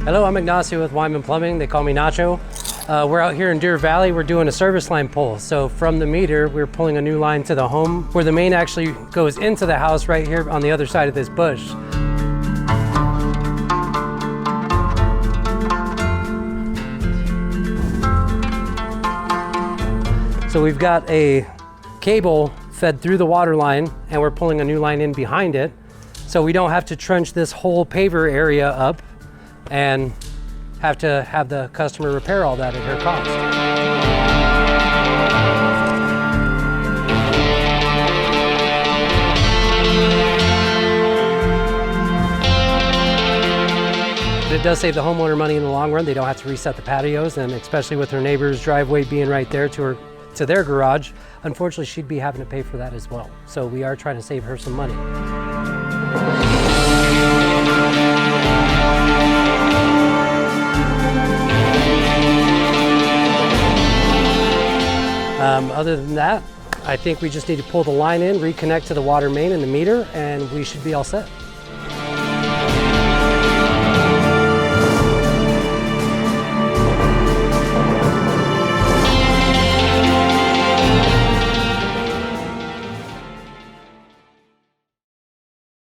Hello, I'm Ignacio with Wyman Plumbing. They call me Nacho. We're out here in Deer Valley. We're doing a service line pull. So from the meter, we're pulling a new line to the home where the main actually goes into the house right here on the other side of this bush. So we've got a cable fed through the water line and we're pulling a new line in behind it. So we don't have to trench this whole paver area up and have to have the customer repair all that at her cost. It does save the homeowner money in the long run. They don't have to reset the patios, and especially with her neighbor's driveway being right there to their garage, unfortunately she'd be having to pay for that as well. So we are trying to save her some money. Other than that, I think we just need to pull the line in, reconnect to the water main and the meter, and we should be all set.